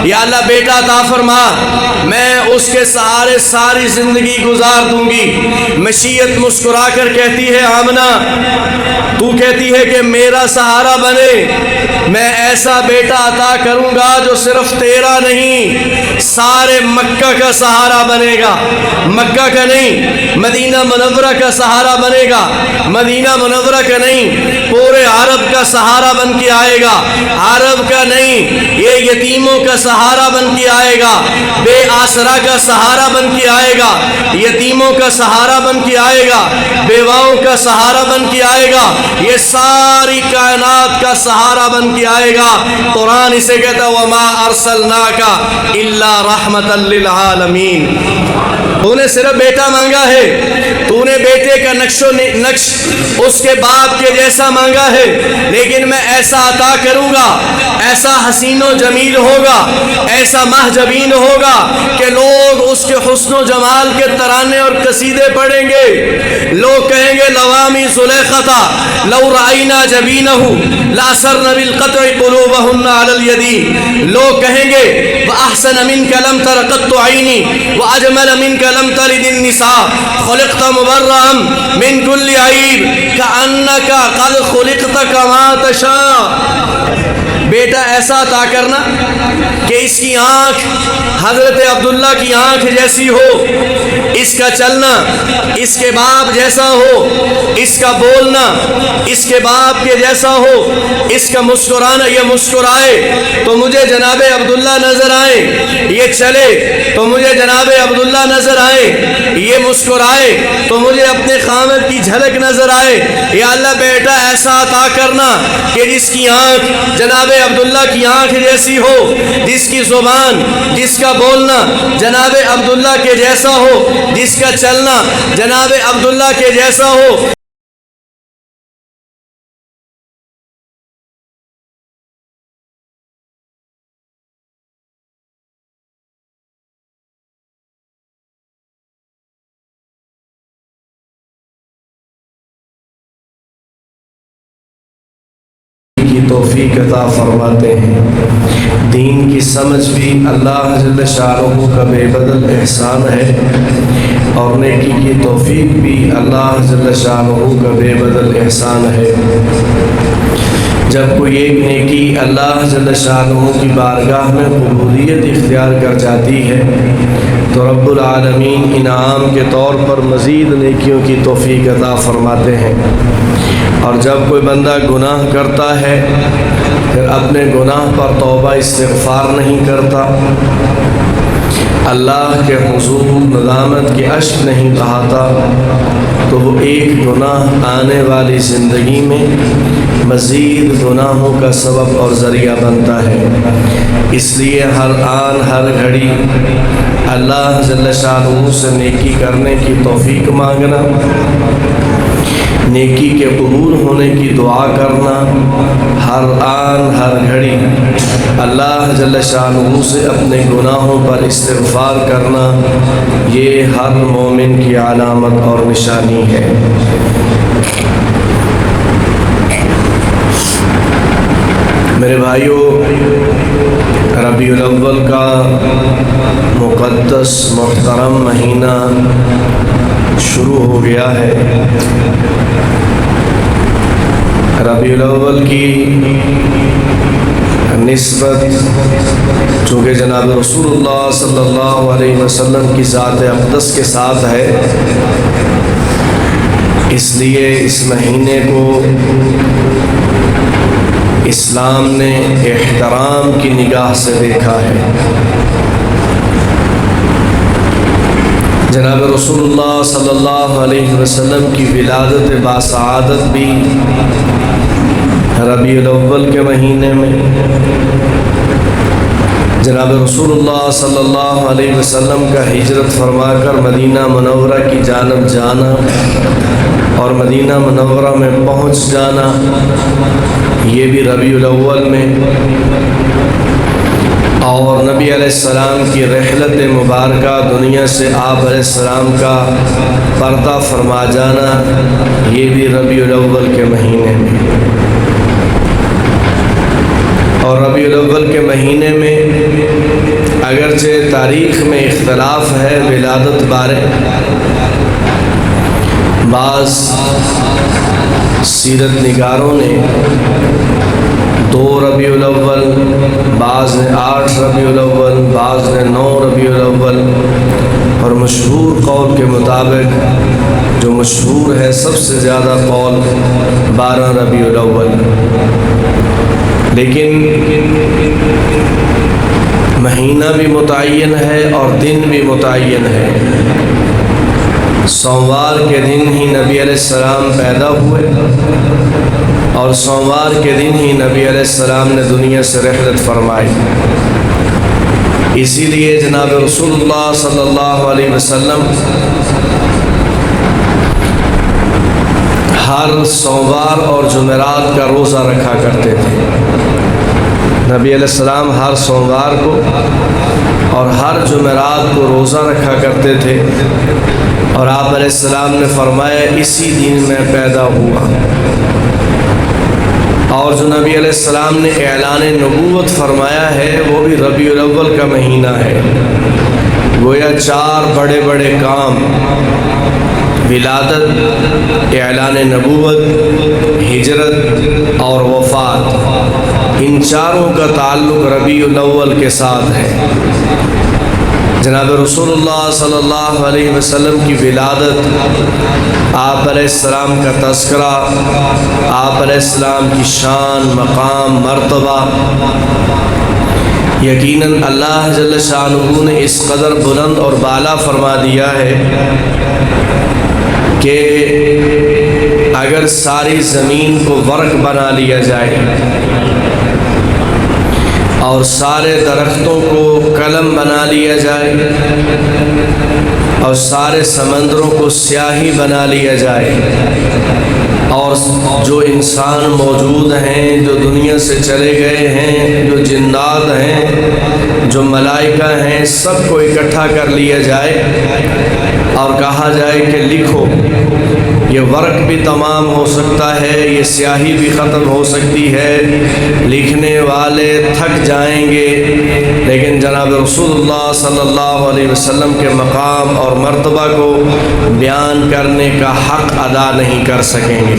یا اللہ بیٹا عطا فرما، میں اس کے سہارے ساری زندگی گزار دوں گی۔ مشیت مسکرا کر کہتی ہے آمنہ تو کہتی ہے کہ میرا سہارا بنے، میں ایسا بیٹا عطا کروں گا جو صرف تیرا نہیں سارے مکہ کا سہارا بنے گا، مکہ کا نہیں مدینہ منورہ کا سہارا بنے گا، مدینہ منورہ کا نہیں پورے عرب کا سہارا بن کے آئے گا، عرب کا نہیں یہ یتیموں کا سہارا بن کے آئے گا، بے آسرا کا سہارا بن کے آئے گا، یتیموں کا سہارا بن کے آئے گا، بیواؤں کا سہارا بن کے آئے گا، یہ ساری کائنات کا سہارا بن کے آئے گا۔ قرآن اسے کہتا ہے وَمَا أَرْسَلْنَاكَ إِلَّا رَحْمَةً لِّلْعَالَمِينَ۔ تو نے صرف بیٹا مانگا ہے، تو نے بیٹے کا نقش اس کے باپ کے جیسا مانگا ہے، لیکن میں ایسا عطا کروں گا، ایسا حسین و جمیل ہوگا، ایسا مہجبین ہوگا کہ لوگ اس کے حسن و جمال کے ترانے اور قصیدے پڑھیں گے، لوگ کہیں گے لوامی زلیخہ لو رأینا جبینہ لأسرن بالقطع قلوبہن علی الید، لوگ کہیں گے وأحسن منک لم تر قط عینی وأجمل منک لم تلد النساء خلقت مبرئا من كل عیب کأنک قد خلقت کما تشاء۔ بیٹا ایسا عطا کرنا کہ اس کی آنکھ حضرت عبداللہ کی آنکھ جیسی ہو، اس کا چلنا اس کے باپ جیسا ہو، اس کا بولنا اس کے باپ کے جیسا ہو، اس کا مسکرانا یہ مسکرائے تو مجھے جناب عبداللہ نظر آئے، یہ چلے تو مجھے جناب عبداللہ نظر آئے، یہ مسکرائے تو مجھے اپنے خامد کی جھلک نظر آئے۔ یا اللہ بیٹا ایسا عطا کرنا کہ جس کی آنکھ جناب عبداللہ کی آنکھ جیسی ہو، جس کی زبان جس کا بولنا جناب عبداللہ کے جیسا ہو، جس کا چلنا جناب عبداللہ کے جیسا ہو۔ کی توفیق عطا فرماتے ہیں۔ دین کی سمجھ بھی اللہ جل شانہ کا بے بدل احسان ہے، اور نیکی کی توفیق بھی اللہ جل شانہ کا بے بدل احسان ہے۔ جب کوئی ایک نیکی اللہ جل شانہ کی بارگاہ میں قبولیت اختیار کر جاتی ہے تو رب العالمین انعام کے طور پر مزید نیکیوں کی توفیق عطا فرماتے ہیں۔ اور جب کوئی بندہ گناہ کرتا ہے پھر اپنے گناہ پر توبہ استغفار نہیں کرتا، اللہ کے حضور ندامت کے اشک نہیں بہاتا، تو وہ ایک گناہ آنے والی زندگی میں مزید گناہوں کا سبب اور ذریعہ بنتا ہے۔ اس لیے ہر آن ہر گھڑی اللہ جل شانہ سے نیکی کرنے کی توفیق مانگنا، نیکی کے قبول ہونے کی دعا کرنا، ہر آن ہر گھڑی اللہ جل شانہ سے اپنے گناہوں پر استغفار کرنا، یہ ہر مومن کی علامت اور نشانی ہے۔ میرے بھائیوں، ربیع الاول کا مقدس محترم مہینہ شروع ہو گیا ہے۔ ربیع الاول کی نسبت چونکہ جناب رسول اللہ صلی اللہ علیہ وسلم کی ذات اقدس کے ساتھ ہے، اس لیے اس مہینے کو اسلام نے احترام کی نگاہ سے دیکھا ہے۔ جناب رسول اللہ صلی اللہ علیہ وسلم کی ولادت باسعادت بھی ربیع الاول کے مہینے میں، جناب رسول اللہ صلی اللہ علیہ وسلم کا ہجرت فرما کر مدینہ منورہ کی جانب جانا اور مدینہ منورہ میں پہنچ جانا، یہ بھی ربیع الاول میں، اور نبی علیہ السلام کی رحلت مبارکہ دنیا سے آپ علیہ السلام کا پردہ فرما جانا، یہ بھی ربیع الاول کے مہینے میں۔ اور ربیع الاول کے مہینے میں اگرچہ تاریخ میں اختلاف ہے ولادت بارے، بعض سیرت نگاروں نے 2 ربیع الاول، بعض نے 8 ربیع الاول، بعض نے 9 ربیع الاول، اور مشہور قول کے مطابق جو مشہور ہے سب سے زیادہ قول 12 ربیع الاول، لیکن مہینہ بھی متعین ہے اور دن بھی متعین ہے۔ سوموار کے دن ہی نبی علیہ السلام پیدا ہوئے اور سوموار کے دن ہی نبی علیہ السلام نے دنیا سے رحلت فرمائی۔ اسی لیے جناب رسول اللہ صلی اللہ علیہ وسلم ہر سوموار اور جمعرات کا روزہ رکھا کرتے تھے۔ نبی علیہ السلام ہر سوموار کو اور ہر جمعرات کو روزہ رکھا کرتے تھے، اور آپ علیہ السلام نے فرمایا اسی دن میں پیدا ہوا۔ اور جو نبی علیہ السلام نے اعلان نبوت فرمایا ہے وہ بھی ربیع الاول کا مہینہ ہے۔ گویا 4 بڑے بڑے کام، ولادت، اعلان نبوت، ہجرت اور وفات، ان چاروں کا تعلق ربیع الاول کے ساتھ ہے۔ جناب رسول اللہ صلی اللہ علیہ وسلم کی ولادت، آپ علیہ السلام کا تذکرہ، آپ علیہ السلام کی شان، مقام، مرتبہ، یقیناً اللہ جل شانہ نے اس قدر بلند اور بالا فرما دیا ہے کہ اگر ساری زمین کو ورق بنا لیا جائے اور سارے درختوں کو قلم بنا لیا جائے اور سارے سمندروں کو سیاہی بنا لیا جائے، اور جو انسان موجود ہیں، جو دنیا سے چلے گئے ہیں، جو جنات ہیں، جو ملائکہ ہیں، سب کو اکٹھا کر لیا جائے اور کہا جائے کہ لکھو، یہ ورق بھی تمام ہو سکتا ہے، یہ سیاہی بھی ختم ہو سکتی ہے، لکھنے والے تھک جائیں گے، لیکن جناب رسول اللہ صلی اللہ علیہ وسلم کے مقام اور مرتبہ کو بیان کرنے کا حق ادا نہیں کر سکیں گے۔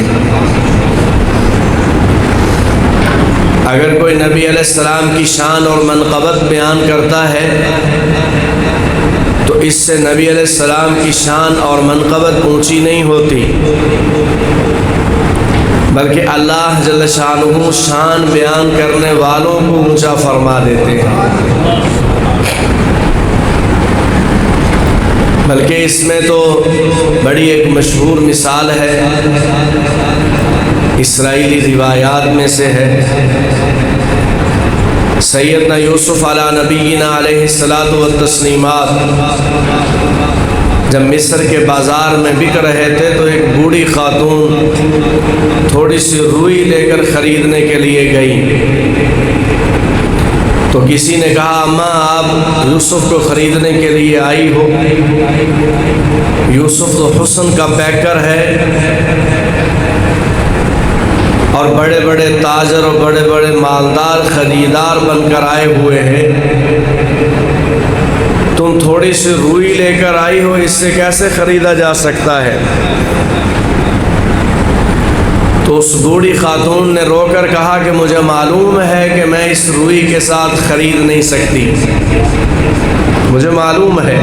اگر کوئی نبی علیہ السلام کی شان اور منقبت بیان کرتا ہے تو اس سے نبی علیہ السلام کی شان اور منقبت اونچی نہیں ہوتی، بلکہ اللہ جل شانہ شان بیان کرنے والوں کو اونچا فرما دیتے ہیں۔ بلکہ اس میں تو بڑی ایک مشہور مثال ہے، اسرائیلی روایات میں سے ہے۔ سیدنا یوسف علی نبینا علیہ الصلاۃ والتسلیمات جب مصر کے بازار میں بک رہے تھے تو ایک بوڑھی خاتون تھوڑی سی روئی لے کر خریدنے کے لیے گئی، تو کسی نے کہا اماں آپ یوسف کو خریدنے کے لیے آئی ہو، یوسف تو حسن کا پیکر ہے اور بڑے بڑے تاجر اور بڑے بڑے مالدار خریدار بن کر آئے ہوئے ہیں، تم تھوڑی سی روئی لے کر آئی ہو، اس سے کیسے خریدا جا سکتا ہے؟ تو اس بوڑھی خاتون نے رو کر کہا کہ مجھے معلوم ہے کہ میں اس روئی کے ساتھ خرید نہیں سکتی، مجھے معلوم ہے،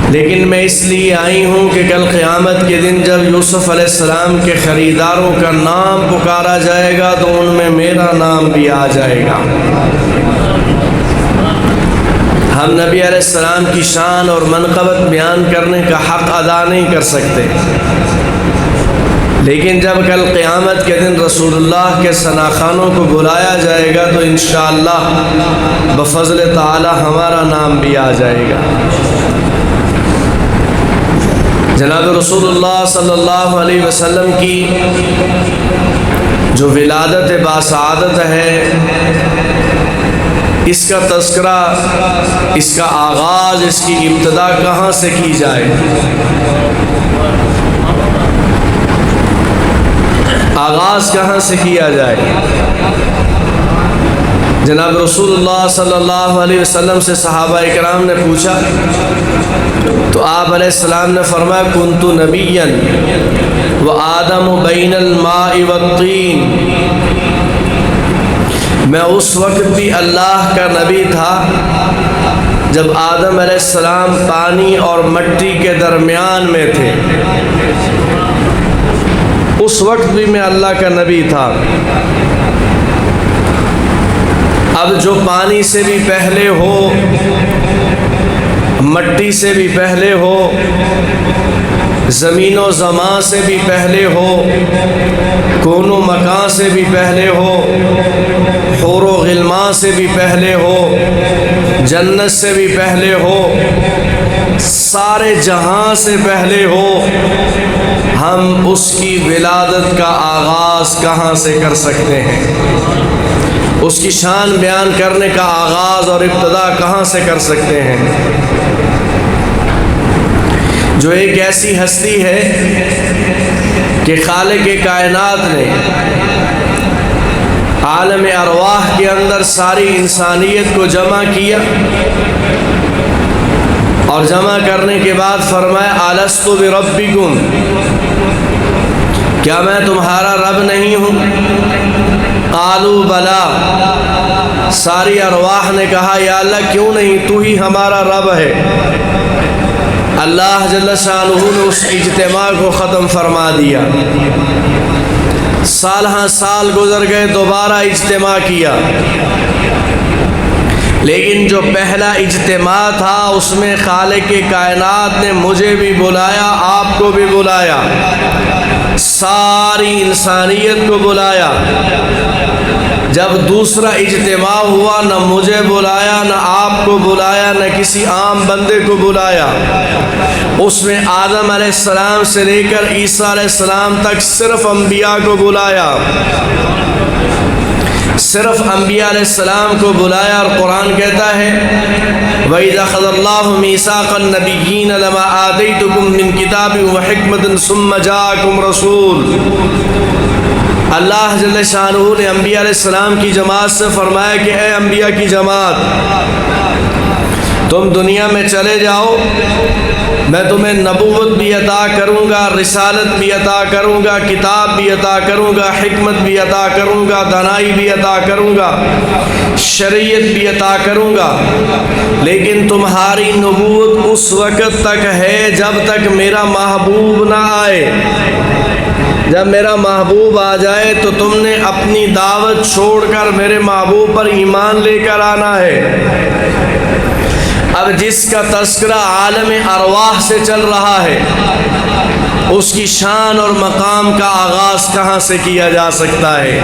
لیکن میں اس لیے آئی ہوں کہ کل قیامت کے دن جب یوسف علیہ السلام کے خریداروں کا نام پکارا جائے گا تو ان میں میرا نام بھی آ جائے گا۔ ہم نبی علیہ السلام کی شان اور منقبت بیان کرنے کا حق ادا نہیں کر سکتے، لیکن جب کل قیامت کے دن رسول اللہ کے ثناخانوں کو بلایا جائے گا تو انشاءاللہ بفضل تعالی ہمارا نام بھی آ جائے گا۔ جناب رسول اللہ صلی اللہ علیہ وسلم کی جو ولادت باسعادت ہے، اس کا تذکرہ، اس کا آغاز، اس کی ابتدا کہاں سے کی جائے؟ آغاز کہاں سے کیا جائے؟ جناب رسول اللہ صلی اللہ علیہ وسلم سے صحابہ اکرام نے پوچھا تو آپ علیہ السلام نے فرمایا کنت نبیا وآدم بین الماء والطین، میں اس وقت بھی اللہ کا نبی تھا جب آدم علیہ السلام پانی اور مٹی کے درمیان میں تھے، اس وقت بھی میں اللہ کا نبی تھا۔ اب جو پانی سے بھی پہلے ہو، مٹی سے بھی پہلے ہو، زمین و زمان سے بھی پہلے ہو، کون و مکان سے بھی پہلے ہو، حور و غلمان سے بھی پہلے ہو، جنت سے بھی پہلے ہو، سارے جہاں سے پہلے ہو، ہم اس کی ولادت کا آغاز کہاں سے کر سکتے ہیں؟ اس کی شان بیان کرنے کا آغاز اور ابتدا کہاں سے کر سکتے ہیں؟ جو ایک ایسی ہستی ہے کہ خالق کائنات نے عالم ارواح کے اندر ساری انسانیت کو جمع کیا اور جمع کرنے کے بعد فرمایا الست بربکم، کیا میں تمہارا رب نہیں ہوں؟ قالوا بلا، ساری ارواح نے کہا یا اللہ کیوں نہیں، تو ہی ہمارا رب ہے۔ اللہ جل شانہ نے اس اجتماع کو ختم فرما دیا، سال ہاں سال گزر گئے، دوبارہ اجتماع کیا، لیکن جو پہلا اجتماع تھا اس میں خالق کائنات نے مجھے بھی بلایا، آپ کو بھی بلایا، ساری انسانیت کو بلایا۔ جب دوسرا اجتماع ہوا، نہ مجھے بلایا، نہ آپ کو بلایا، نہ کسی عام بندے کو بلایا، اس میں آدم علیہ السلام سے لے کر عیسیٰ علیہ السلام تک صرف انبیاء کو بلایا، صرف انبیاء علیہ السلام کو بلایا۔ اور قرآن کہتا ہے وَإِذَا أَخَذَ اللَّهُ مِيثَاقَ النَّبِيِّينَ لَمَا آتَيْتُكُم مِّن كِتَابٍ وَحِكْمَةٍ ثُمَّ جَاءَكُمْ رَسُولٌ۔ اللہ جل شانہ نے انبیاء علیہ السلام کی جماعت سے فرمایا کہ اے انبیاء کی جماعت، تم دنیا میں چلے جاؤ، میں تمہیں نبوت بھی عطا کروں گا، رسالت بھی عطا کروں گا، کتاب بھی عطا کروں گا، حکمت بھی عطا کروں گا، دانائی بھی عطا کروں گا، شریعت بھی عطا کروں گا، لیکن تمہاری نبوت اس وقت تک ہے جب تک میرا محبوب نہ آئے۔ جب میرا محبوب آ جائے تو تم نے اپنی دعوت چھوڑ کر میرے محبوب پر ایمان لے کر آنا ہے۔ اب جس کا تذکرہ عالم ارواح سے چل رہا ہے، اس کی شان اور مقام کا آغاز کہاں سے کیا جا سکتا ہے؟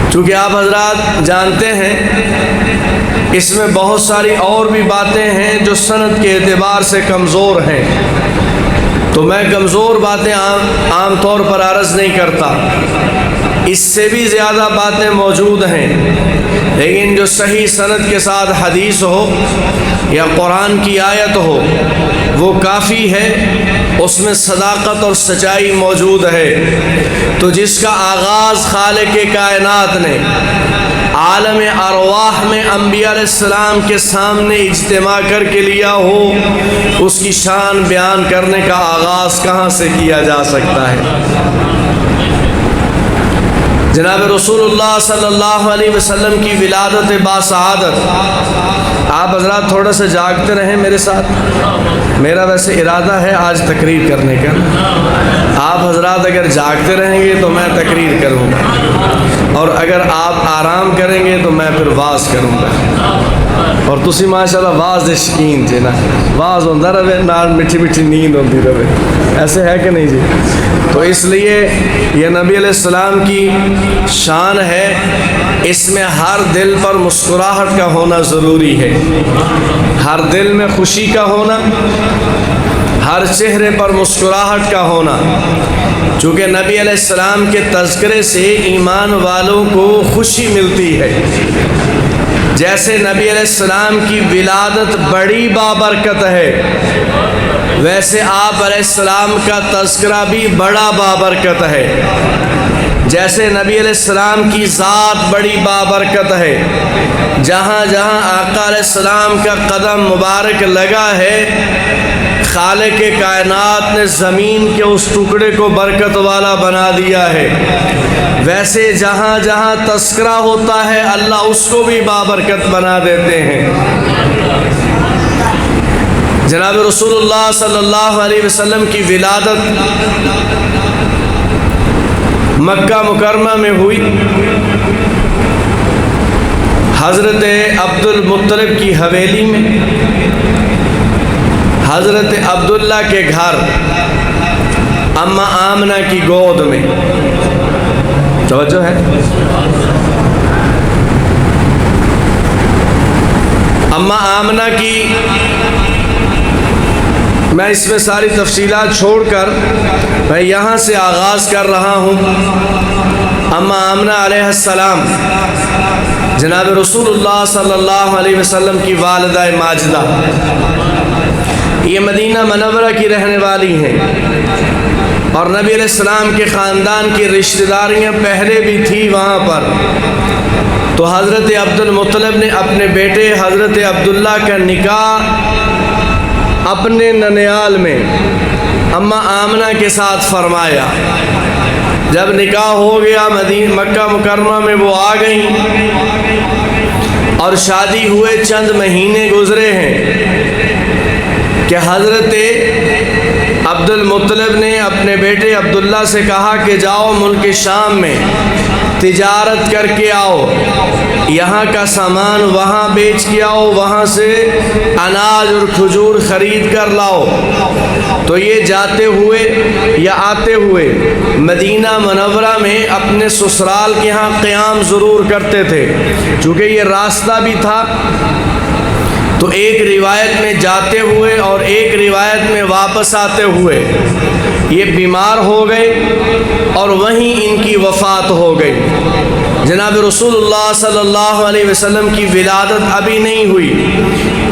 چونکہ آپ حضرات جانتے ہیں اس میں بہت ساری اور بھی باتیں ہیں جو سند کے اعتبار سے کمزور ہیں، تو میں کمزور باتیں عام طور پر عرض نہیں کرتا، اس سے بھی زیادہ باتیں موجود ہیں، لیکن جو صحیح سند کے ساتھ حدیث ہو یا قرآن کی آیت ہو وہ کافی ہے، اس میں صداقت اور سچائی موجود ہے۔ تو جس کا آغاز خالق کائنات نے عالم ارواح میں انبیاء علیہ السلام کے سامنے اجتماع کر کے لیا ہو، اس کی شان بیان کرنے کا آغاز کہاں سے کیا جا سکتا ہے؟ جناب رسول اللہ صلی اللہ علیہ وسلم کی ولادت باسعادت، آپ حضرات تھوڑا سا جاگتے رہیں میرے ساتھ، میرا ویسے ارادہ ہے آج تقریر کرنے کا، آپ حضرات اگر جاگتے رہیں گے تو میں تقریر کروں گا، اور اگر آپ آرام کریں گے تو میں پھر واز کروں گا۔ اور تسی ماشاءاللہ واز دے شکین تھے نا، واز ہوندہ رہے نال مٹھی مٹھی نیند ہوندی رہے، ایسے ہے کہ نہیں جی؟ تو اس لیے یہ نبی علیہ السلام کی شان ہے، اس میں ہر دل پر مسکراہٹ کا ہونا ضروری ہے، ہر دل میں خوشی کا ہونا، ہر چہرے پر مسکراہٹ کا ہونا، چونکہ نبی علیہ السلام کے تذکرے سے ایمان والوں کو خوشی ملتی ہے۔ جیسے نبی علیہ السلام کی ولادت بڑی بابرکت ہے، ویسے آپ علیہ السلام کا تذکرہ بھی بڑا بابرکت ہے۔ جیسے نبی علیہ السلام کی ذات بڑی بابرکت ہے، جہاں جہاں آقا علیہ السلام کا قدم مبارک لگا ہے خالق کائنات نے زمین کے اس ٹکڑے کو برکت والا بنا دیا ہے۔ ویسے جہاں جہاں تذکرہ ہوتا ہے اللہ اس کو بھی بابرکت بنا دیتے ہیں۔ جناب رسول اللہ صلی اللہ علیہ وسلم کی ولادت مکہ مکرمہ میں ہوئی۔ حضرت عبد المطلب کی حویلی میں، حضرت عبداللہ کے گھر، اماں آمنہ کی گود میں۔ توجہ ہے؟ اماں آمنہ کی میں اس میں ساری تفصیلات چھوڑ کر میں یہاں سے آغاز کر رہا ہوں۔ اماں آمنہ علیہ السلام جناب رسول اللہ صلی اللہ علیہ وسلم کی والدہ ماجدہ، یہ مدینہ منورہ کی رہنے والی ہیں، اور نبی علیہ السلام کے خاندان کی رشتہ داریاں پہلے بھی تھی وہاں پر۔ تو حضرت عبد المطلب نے اپنے بیٹے حضرت عبداللہ کا نکاح اپنے ننیال میں اماں آمنہ کے ساتھ فرمایا۔ جب نکاح ہو گیا مکہ مکرمہ میں وہ آ گئیں اور شادی ہوئے چند مہینے گزرے ہیں کہ حضرت عبد المطلب نے اپنے بیٹے عبداللہ سے کہا کہ جاؤ ملک شام میں تجارت کر کے آؤ، یہاں کا سامان وہاں بیچ کے آؤ، وہاں سے اناج اور کھجور خرید کر لاؤ۔ تو یہ جاتے ہوئے یا آتے ہوئے مدینہ منورہ میں اپنے سسرال کے ہاں قیام ضرور کرتے تھے، چونکہ یہ راستہ بھی تھا۔ تو ایک روایت میں جاتے ہوئے اور ایک روایت میں واپس آتے ہوئے یہ بیمار ہو گئے اور وہیں ان کی وفات ہو گئی۔ جناب رسول اللہ صلی اللہ علیہ وسلم کی ولادت ابھی نہیں ہوئی،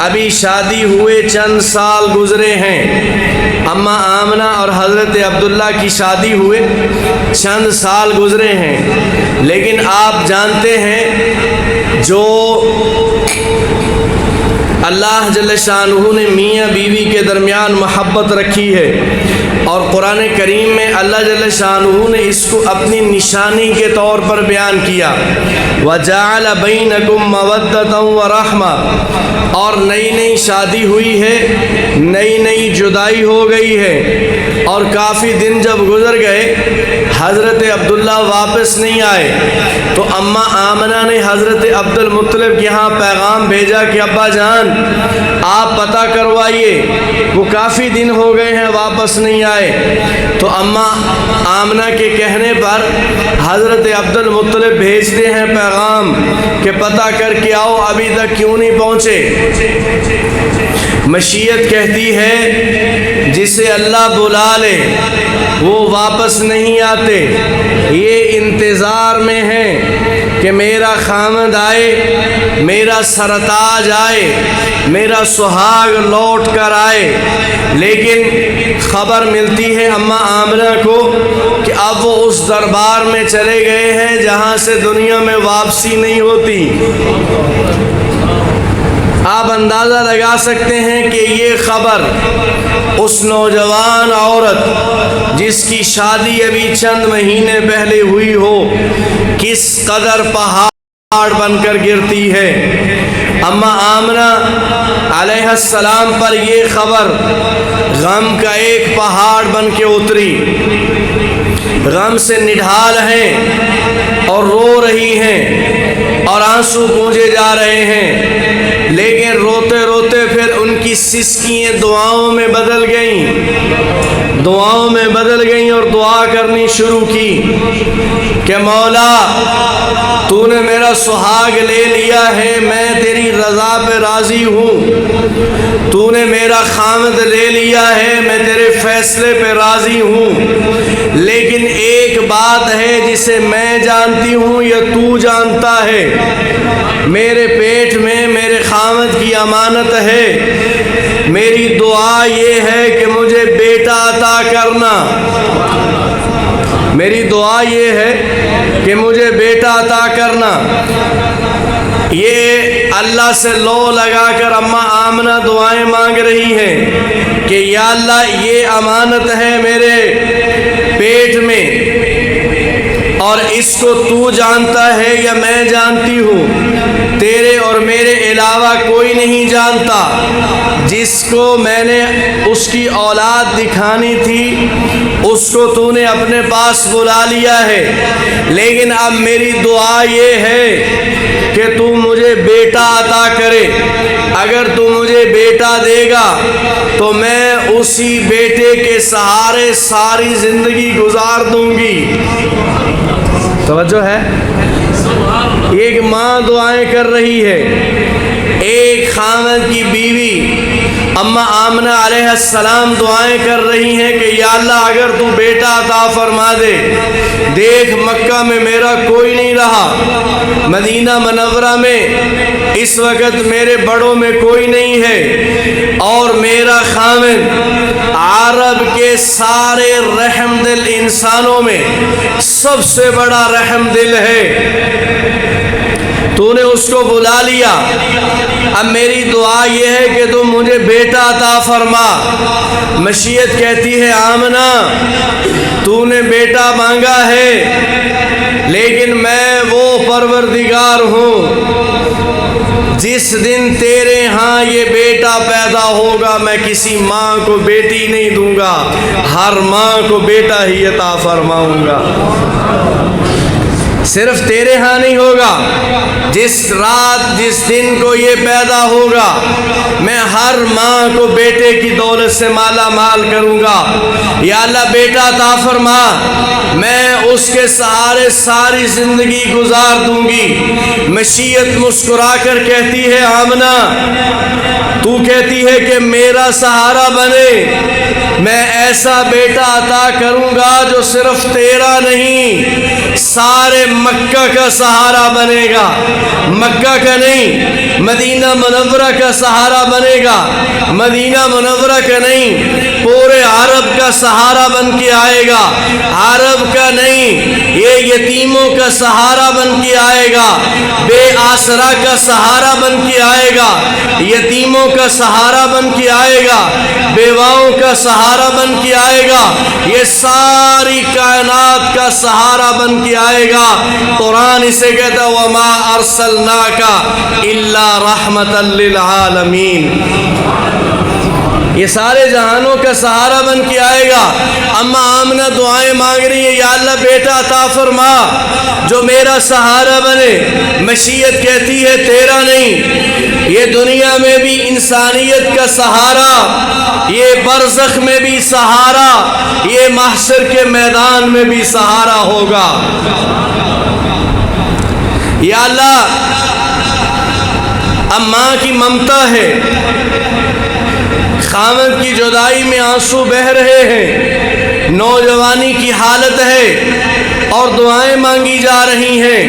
ابھی شادی ہوئے چند سال گزرے ہیں۔ اماں آمنہ اور حضرت عبداللہ کی شادی ہوئے چند سال گزرے ہیں، لیکن آپ جانتے ہیں جو اللہ جل شانہ نے میاں بیوی کے درمیان محبت رکھی ہے، اور قرآن کریم میں اللہ جل شانہ نے اس کو اپنی نشانی کے طور پر بیان کیا، وَجَعَلَ بَيْنَكُمْ مَوَدَّةً وَرَحْمَةً، اور نئی نئی شادی ہوئی ہے، نئی نئی جدائی ہو گئی ہے، اور کافی دن جب گزر گئے حضرت عبداللہ واپس نہیں آئے، تو اماں آمنہ نے حضرت عبد المطلب کے یہاں پیغام بھیجا کہ ابا جان آپ پتہ کروائیے، وہ کافی دن ہو گئے ہیں واپس نہیں آئے۔ تو اماں آمنہ کے کہنے پر حضرت عبد المطلب بھیجتے ہیں پیغام کہ پتہ کر کے آؤ ابھی تک کیوں نہیں پہنچے۔ مشیت کہتی ہے جسے اللہ بلا لے وہ واپس نہیں آتے، یہ انتظار میں ہیں کہ میرا خامد آئے، میرا سرتاج آئے، میرا سہاگ لوٹ کر آئے۔ لیکن خبر ملتی ہے اماں آمنہ کو کہ اب وہ اس دربار میں چلے گئے ہیں جہاں سے دنیا میں واپسی نہیں ہوتی۔ آپ اندازہ لگا سکتے ہیں کہ یہ خبر اس نوجوان عورت جس کی شادی ابھی چند مہینے پہلے ہوئی ہو کس قدر پہاڑ بن کر گرتی ہے۔ اماں آمنہ علیہ السلام پر یہ خبر غم کا ایک پہاڑ بن کے اتری، غم سے نڈھال ہیں اور رو رہی ہیں اور آنسو پونجے جا رہے ہیں، لیکن روتے روتے پھر ان کی سسکیاں دعاؤں میں بدل گئیں اور دعا کرنی شروع کی کہ مولا تو نے میرا سہاگ لے لیا ہے، میں تیری رضا پہ راضی ہوں، تو نے میرا خامد لے لیا ہے، میں تیرے فیصلے پہ راضی ہوں، لیکن ایک بات ہے جسے میں جانتی ہوں یا تو جانتا ہے، میرے پیٹ میں میرے خامد کی امانت ہے، میری دعا یہ ہے کہ مجھے بیٹا عطا کرنا۔ میری دعا یہ ہے کہ مجھے بیٹا عطا کرنا۔ یہ اللہ سے لو لگا کر اماں آمنہ دعائیں مانگ رہی ہیں کہ یا اللہ یہ امانت ہے میرے پیٹ میں، اور اس کو تو جانتا ہے یا میں جانتی ہوں، تیرے اور میرے علاوہ کوئی نہیں جانتا۔ جس کو میں نے اس کی اولاد دکھانی تھی اس کو تو نے اپنے پاس بلا لیا ہے، لیکن اب میری دعا یہ ہے کہ تو مجھے بیٹا عطا کرے۔ اگر تو مجھے بیٹا دے گا تو میں اسی بیٹے کے سہارے ساری زندگی گزار دوں گی۔ توجہ ہے؟ ایک ماں دعائیں کر رہی ہے، ایک خاوند کی بیوی اماں آمنہ علیہ السلام دعائیں کر رہی ہیں کہ یا اللہ اگر تو بیٹا عطا فرما دے، دیکھ مکہ میں میرا کوئی نہیں رہا، مدینہ منورہ میں اس وقت میرے بڑوں میں کوئی نہیں ہے، اور میرا خاوند عرب کے سارے رحم دل انسانوں میں سب سے بڑا رحم دل ہے، تو نے اس کو بلا لیا۔ اب میری دعا یہ ہے کہ تم مجھے بیٹا عطا فرما۔ مشیت کہتی ہے آمنہ تو نے بیٹا مانگا ہے، لیکن میں وہ پروردگار ہوں، جس دن تیرے ہاں یہ بیٹا پیدا ہوگا میں کسی ماں کو بیٹی نہیں دوں گا، ہر ماں کو بیٹا ہی عطا فرماؤں گا۔ صرف تیرے ہاں نہیں ہوگا، جس رات جس دن کو یہ پیدا ہوگا میں ہر ماں کو بیٹے کی دولت سے مالا مال کروں گا۔ یا اللہ بیٹا عطا فرما، میں اس کے سہارے ساری زندگی گزار دوں گی۔ مشیت مسکرا کر کہتی ہے آمنہ تو کہتی ہے کہ میرا سہارا بنے، میں ایسا بیٹا عطا کروں گا جو صرف تیرا نہیں سارے مکہ کا سہارا بنے گا، مکہ کا نہیں مدینہ منورہ کا سہارا بنے گا، مدینہ منورہ کا نہیں پورے عرب کا سہارا بن کے آئے گا، عرب کا نہیں یہ یتیموں کا سہارا بن کے آئے گا، بے آسرا کا سہارا بن کے آئے گا، یتیموں کا سہارا بن کے آئے گا، بیواؤں کا سہارا بن کے آئے گا، یہ ساری کائنات کا سہارا بن کے آئے گا۔ قرآن اسے کہتا وما ارسلناک الا رحمتا للعالمین، یہ سارے جہانوں کا سہارا بن کے آئے گا۔ اماں آمنہ دعائیں مانگ رہی ہیں یا اللہ بیٹا عطا فرما جو میرا سہارا بنے۔ مشیت کہتی ہے تیرا نہیں، یہ دنیا میں بھی انسانیت کا سہارا، یہ برزخ میں بھی سہارا، یہ محشر کے میدان میں بھی سہارا ہوگا۔ یا اللہ اب ماں کی ممتا ہے، خاوند کی جدائی میں آنسو بہہ رہے ہیں، نوجوانی کی حالت ہے اور دعائیں مانگی جا رہی ہیں،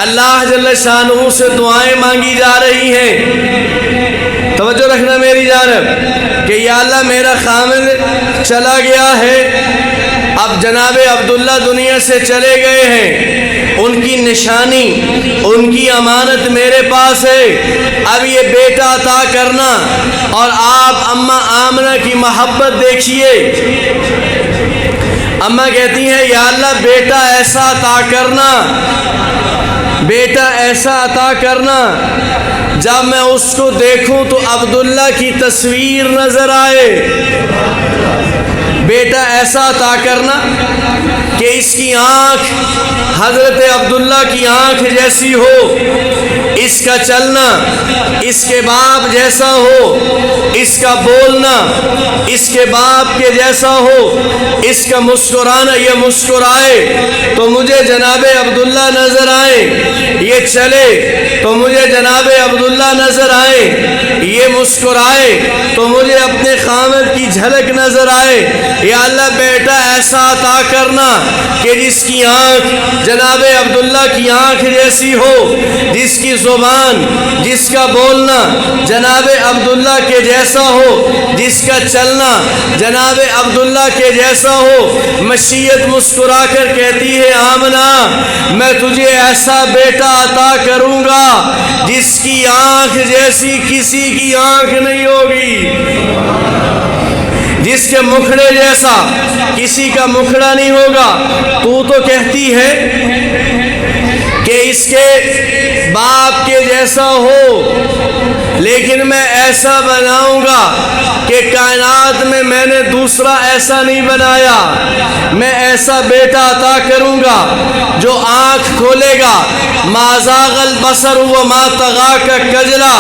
اللہ جل شانہ سے دعائیں مانگی جا رہی ہیں۔ توجہ رکھنا میری جانب کہ یا اللہ میرا خاوند چلا گیا ہے، اب جناب عبداللہ دنیا سے چلے گئے ہیں، ان کی نشانی ان کی امانت میرے پاس ہے، اب یہ بیٹا عطا کرنا۔ اور آپ اماں آمنہ کی محبت دیکھیے، اماں کہتی ہیں یا اللہ بیٹا ایسا عطا کرنا، بیٹا ایسا عطا کرنا جب میں اس کو دیکھوں تو عبداللہ کی تصویر نظر آئے، بیٹا ایسا عطا کرنا کہ اس کی آنکھ حضرت عبداللہ کی آنکھ جیسی ہو، اس کا چلنا اس کے باپ جیسا ہو، اس کا بولنا اس کے باپ کے جیسا ہو، اس کا مسکرانا یہ مسکرائے تو مجھے جناب عبداللہ نظر آئے۔ یہ یہ چلے تو مجھے جناب عبداللہ نظر آئے، یہ مسکرائے تو مجھے اپنے خامد کی جھلک نظر آئے۔ یا اللہ بیٹا ایسا عطا کرنا کہ جس کی آنکھ جناب عبداللہ کی آنکھ جیسی ہو، جس کی زبان، جس کا بولنا جناب عبداللہ کے جیسا ہو، جس کا چلنا جناب عبداللہ کے جیسا ہو۔ مشیت مسکرا کر کہتی ہے آمنہ میں تجھے ایسا بیٹا عطا کروں گا جس کی آنکھ جیسی کسی کی آنکھ نہیں ہوگی، جس کے مکھڑے جیسا کسی کا مکھڑا نہیں ہوگا۔ تو کہتی ہے کہ اس کے باپ کے جیسا ہو، لیکن میں ایسا بناؤں گا کہ کائنات میں نے دوسرا ایسا نہیں بنایا۔ میں ایسا بیٹا عطا کروں گا جو آنکھ کھولے گا، ما زاغ البصر وما طغا کا کجلا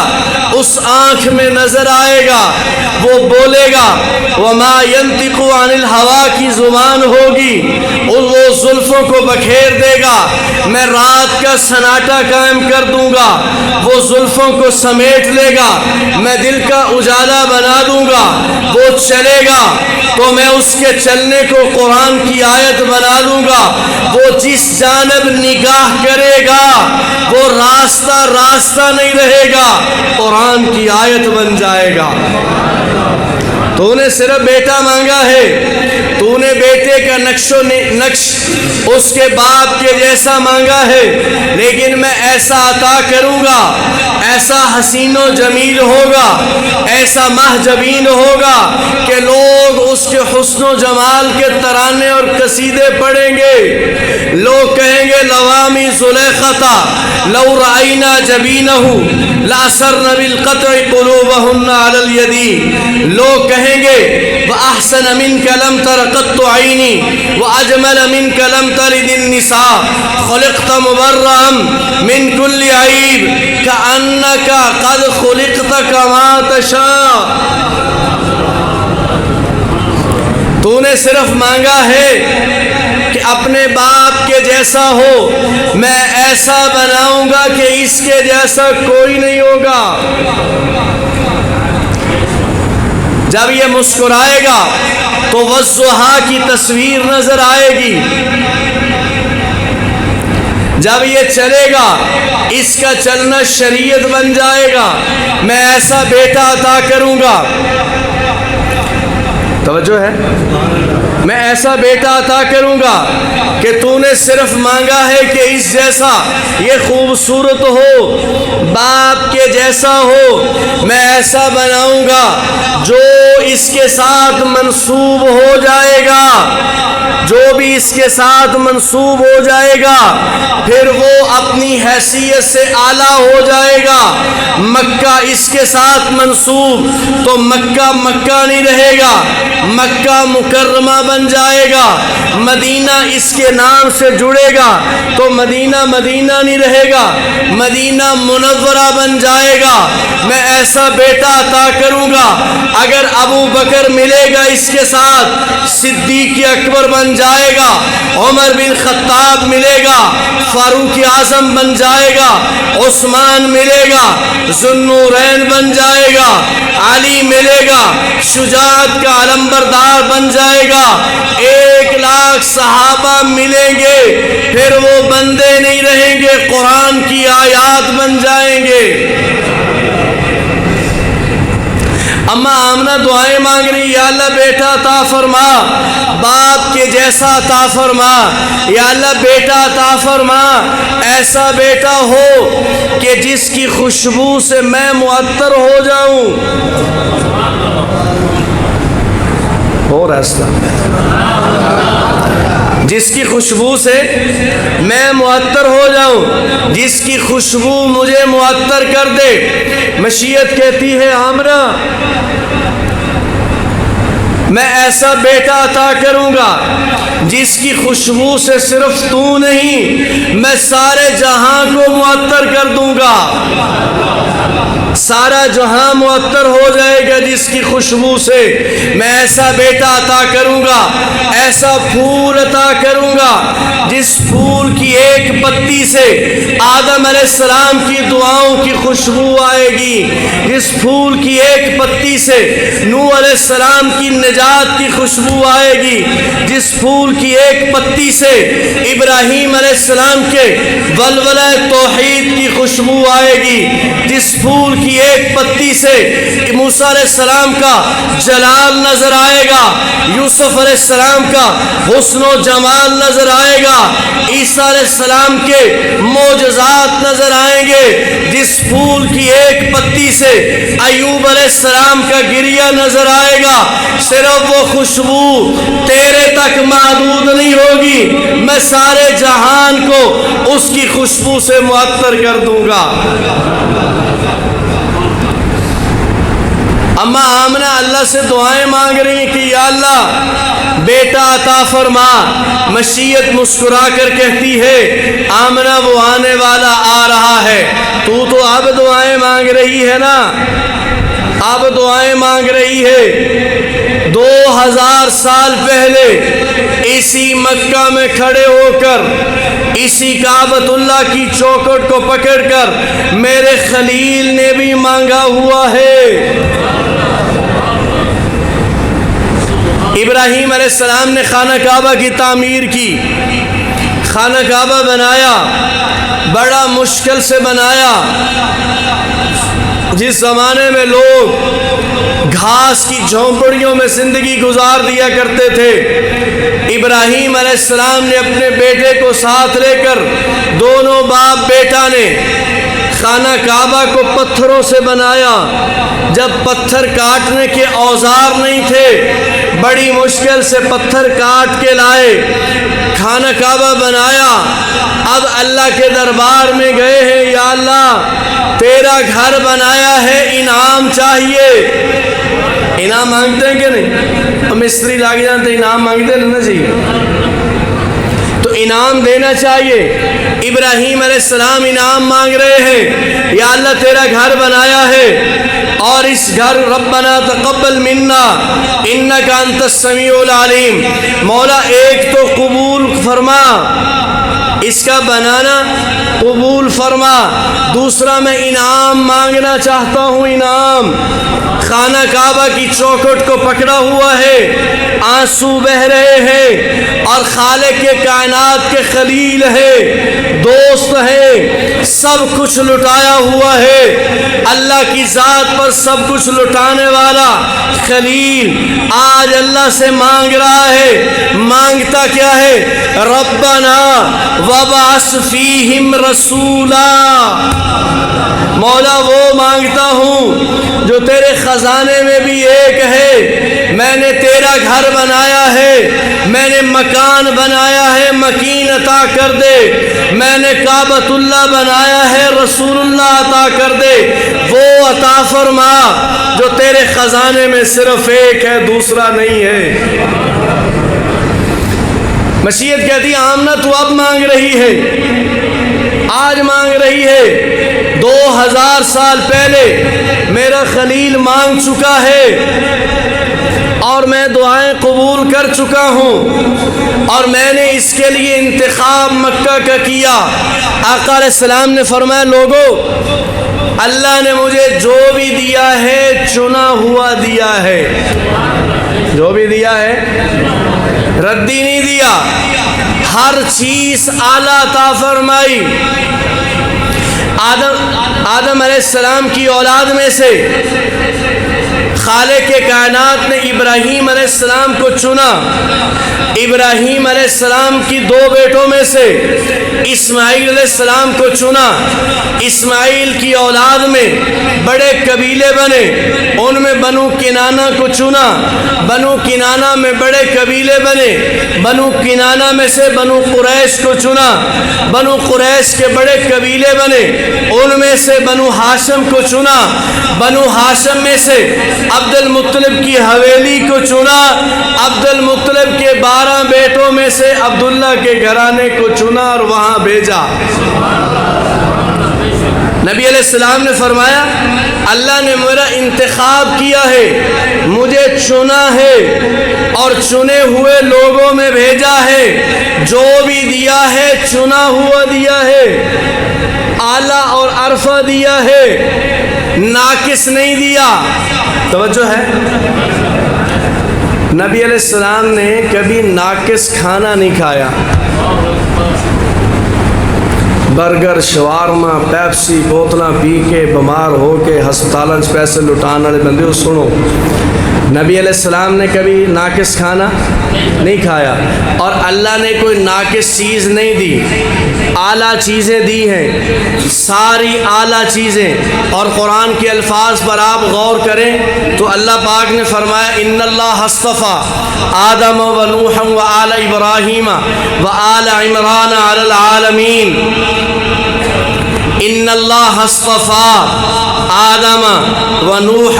اس آنکھ میں نظر آئے گا، وہ بولے گا۔ وما ينطق عن الهوى کی زبان ہوگی، وہ زلفوں کو بکھیر دے گا۔ میں رات کا سناٹا قائم کر دوں گا، وہ زلفوں کو سمیٹ لے گا۔ میں دل کا اجالا بنا دوں گا، وہ چلے گا تو میں اس کے چلنے کو قرآن کی آیت بنا دوں گا۔ وہ جس جانب نگاہ کرے گا وہ راستہ نہیں رہے گا، قرآن کی آیت بن جائے گا۔ تو نے صرف بیٹا مانگا ہے، تو نے بیٹے کا نقش اس کے باپ کے جیسا مانگا ہے، لیکن میں ایسا عطا کروں گا، ایسا حسین و جمیل ہوگا، ایسا مہجبین ہوگا کہ لوگ اس کے حسن و جمال کے ترانے اور قصیدے پڑھیں گے۔ لوگ کہیں گے لوامی زلیختا لو رأینا جبینہ لأسرن بالقطع قلوبہن علی الیدی۔ لوگ کہیں گے وَأَحْسَنَ مِنْكَ لَمْ تَرَ قَطُّ عَيْنِي وَأَجْمَلَ مِنْكَ لَمْ تَلِدِ النِّسَاء خُلِقْتَ مُبَرَّأً مِنْ كُلِّ عَيْبٍ كَأَنَّكَ قَدْ خُلِقْتَ كَمَا تَشَاءُ۔ تو نے صرف مانگا ہے کہ اپنے باپ کے جیسا ہو، میں ایسا بناؤں گا کہ اس کے جیسا کوئی نہیں ہوگا۔ جب یہ مسکرائے گا تو والضحیٰ کی تصویر نظر آئے گی۔ جب یہ چلے گا اس کا چلنا شریعت بن جائے گا۔ میں ایسا بیٹا عطا کروں گا، توجہ ہے، میں ایسا بیٹا عطا کروں گا کہ تو نے صرف مانگا ہے کہ اس جیسا یہ خوبصورت ہو، باپ کے جیسا ہو۔ میں ایسا بناؤں گا جو اس کے ساتھ منسوب ہو جائے گا، جو بھی اس کے ساتھ منسوب ہو جائے گا پھر وہ اپنی حیثیت سے اعلیٰ ہو جائے گا۔ مکہ اس کے ساتھ منسوب تو مکہ مکہ نہیں رہے گا، مکہ مکرمہ بن جائے گا۔ مدینہ اس کے نام سے جڑے گا تو مدینہ مدینہ نہیں رہے گا، مدینہ منورہ بن جائے گا۔ میں ایسا بیٹا عطا کروں گا، اگر ابو بکر ملے گا اس کے ساتھ صدیق اکبر بن جائے گا، عمر بن خطاب ملے گا فاروق اعظم بن جائے گا، عثمان ملے گا ذوالنورین بن جائے گا، علی ملے گا شجاعت کا علمبردار بن جائے گا۔ 1,00,000 صحابہ ملیں گے پھر وہ بندے نہیں رہیں گے، قرآن کی آیات بن جائیں گے۔ اما آمنہ دعائیں مانگ رہی، یا اللہ بیٹا عطا فرما، باپ کے جیسا عطا فرما، یا اللہ بیٹا عطا فرما، ایسا بیٹا ہو کہ جس کی خوشبو سے میں معطر ہو جاؤں۔ اور ایسا جس کی خوشبو سے میں معطر ہو جاؤں، جس کی خوشبو مجھے معطر کر دے۔ مشیت کہتی ہے آمنہ میں ایسا بیٹا عطا کروں گا جس کی خوشبو سے صرف تو نہیں میں سارے جہاں کو معطر کر دوں گا۔ سارا جہاں معطر ہو جائے گا جس کی خوشبو سے، میں ایسا بیٹا عطا کروں گا، ایسا پھول عطا کروں گا جس پھول کی ایک پتی سے آدم علیہ السلام کی دعاؤں کی خوشبو آئے گی، جس پھول کی ایک پتی سے نوح علیہ السلام کی نجات کی خوشبو آئے گی، جس پھول کی ایک پتی سے ابراہیم علیہ السلام کے ولولہ توحید کی خوشبو آئے گی، جس پھول کی ایک پتی سے موسیٰ علیہ السلام کا جلال نظر آئے گا، یوسف علیہ السلام کا حسن و جمال نظر آئے گا، عیسیٰ علیہ السلام کے معجزات نظر آئیں گے، جس پھول کی ایک پتی سے ایوب علیہ السلام کا گریہ نظر آئے گا۔ صرف وہ خوشبو تیرے تک محدود نہیں ہوگی، میں سارے جہان کو اس کی خوشبو سے معطر کر دوں گا۔ اما آمنہ اللہ سے دعائیں مانگ رہی ہیں کہ یا اللہ بیٹا عطا فرما۔ مشیت مسکرا کر کہتی ہے آمنہ وہ آنے والا آ رہا ہے، تو اب دعائیں مانگ رہی ہے نا، اب دعائیں مانگ رہی ہے۔ 2000 سال پہلے اسی مکہ میں کھڑے ہو کر، اسی کعبۃ اللہ کی چوکھٹ کو پکڑ کر میرے خلیل نے بھی مانگا ہوا ہے۔ ابراہیم علیہ السلام نے خانہ کعبہ کی تعمیر کی، خانہ کعبہ بنایا، بڑا مشکل سے بنایا۔ جس زمانے میں لوگ گھاس کی جھونپڑیوں میں زندگی گزار دیا کرتے تھے، ابراہیم علیہ السلام نے اپنے بیٹے کو ساتھ لے کر، دونوں باپ بیٹا نے خانہ کعبہ کو پتھروں سے بنایا۔ جب پتھر کاٹنے کے اوزار نہیں تھے، بڑی مشکل سے پتھر کاٹ کے لائے، خانہ کعبہ بنایا۔ اب اللہ کے دربار میں گئے ہیں، یا اللہ تیرا گھر بنایا ہے، انعام چاہیے۔ انعام مانگتے ہیں کہ نہیں؟ مستری لاگ جانتے انعام مانگتے ہیں نا جی، تو انعام دینا چاہیے۔ ابراہیم علیہ السلام انعام مانگ رہے ہیں، یا اللہ تیرا گھر بنایا ہے، اور اس گھر ربنا تقبل منا انک انت السمیع العلیم، مولا ایک تو قبول فرما، اس کا بنانا قبول فرما، دوسرا میں انعام مانگنا چاہتا ہوں، انعام۔ خانہ کعبہ کی چوکھٹ کو پکڑا ہوا ہے، آنسو بہ رہے ہیں، اور خالق کے کائنات کے خلیل ہے، دوست ہے، سب کچھ لٹایا ہوا ہے، اللہ کی ذات پر سب کچھ لٹانے والا خلیل آج اللہ سے مانگ رہا ہے۔ مانگتا کیا ہے؟ ربنا وابعث فیہم رسولا، مولا وہ مانگتا ہوں جو تیرے خزانے میں بھی ایک ہے۔ میں نے تیرا گھر بنایا ہے، میں نے مکان بنایا ہے، مکین عطا کر دے۔ میں نے کعبۃ اللہ بنایا ہے، رسول اللہ عطا کر دے۔ وہ عطا فرما جو تیرے خزانے میں صرف ایک ہے، دوسرا نہیں ہے۔ مشیت کہتی ہے آمنہ تو اب مانگ رہی ہے، آج مانگ رہی ہے۔ 2000 سال پہلے میرا خلیل مانگ چکا ہے، اور میں دعائیں قبول کر چکا ہوں، اور میں نے اس کے لیے انتخاب مکہ کا کیا۔ آقا علیہ السلام نے فرمایا لوگو، اللہ نے مجھے جو بھی دیا ہے چنا ہوا دیا ہے، جو بھی دیا ہے ردی نہیں دیا، ہر چیز اعلیٰ عطا فرمائی۔ آدم علیہ السلام کی اولاد میں سے خالق کائنات نے ابراہیم علیہ السلام کو چنا۔ ابراہیم علیہ السلام کی 2 بیٹوں میں سے اسماعیل علیہ السلام کو چنا۔ اسماعیل کی اولاد میں بڑے قبیلے بنے، ان میں بنو کنانہ کو چنا۔ بنو کنانہ میں بڑے قبیلے بنے، بنو کنانہ میں سے بنو قریش کو چنا۔ بنو قریش کے بڑے قبیلے بنے، ان میں سے بنو ہاشم کو چنا۔ بنو ہاشم میں سے عبد المطلب کی حویلی کو چنا۔ عبد المطلب کے 12 بیٹوں میں سے عبداللہ کے گھرانے کو چنا اور وہاں بھیجا۔ نبی علیہ السلام نے فرمایا اللہ نے میرا انتخاب کیا ہے، مجھے چنا ہے اور چنے ہوئے لوگوں میں بھیجا ہے، جو بھی دیا ہے چنا ہوا دیا ہے، اعلیٰ اور عرفہ دیا ہے، ناقص نہیں دیا۔ توجہ ہے، نبی علیہ السلام نے کبھی ناقص کھانا نہیں کھایا۔ برگر، شوارما، پیپسی بوتلاں پی کے بیمار ہو کے ہسپتالوں سے پیسے لٹان والے بندے سنو، نبی علیہ السلام نے کبھی ناقص کھانا نہیں کھایا، اور اللہ نے کوئی ناقص چیز نہیں دی، اعلیٰ چیزیں دی ہیں، ساری اعلیٰ چیزیں۔ اور قرآن کے الفاظ پر آپ غور کریں تو اللہ پاک نے فرمایا ان اللہ اصطفیٰ آدم و نوح و آل ابراہیم و آل عمران علی العالمین۔ ان اللہ اصطفیٰ آدم و نوح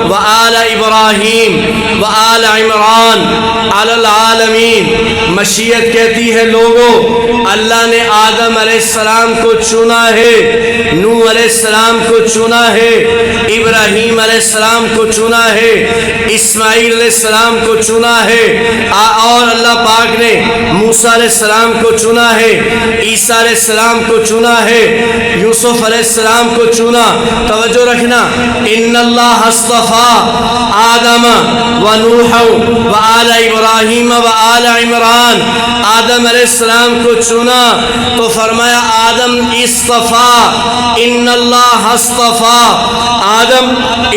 و آل ابراہیم و آل عمران علی العالمین۔ مشیت کہتی ہے لوگوں، اللہ نے آدم علیہ السلام کو چنا ہے، نوح علیہ السلام کو چنا ہے، ابراہیم علیہ السلام کو چنا ہے، اسماعیل علیہ السلام کو چنا ہے، اور اللہ پاک نے موسیٰ علیہ السلام کو چنا ہے، عیسیٰ علیہ السلام کو چنا ہے، یوسف علیہ السلام کو چنا۔ توجہ رکھنا، ان اللہ اصطفیٰ آدم و نوح و آل ابراہیم و آل عمران، آدم علیہ السلام کو چنا تو فرمایا آدم اصطفیٰ، ان اللہ اصطفیٰ آدم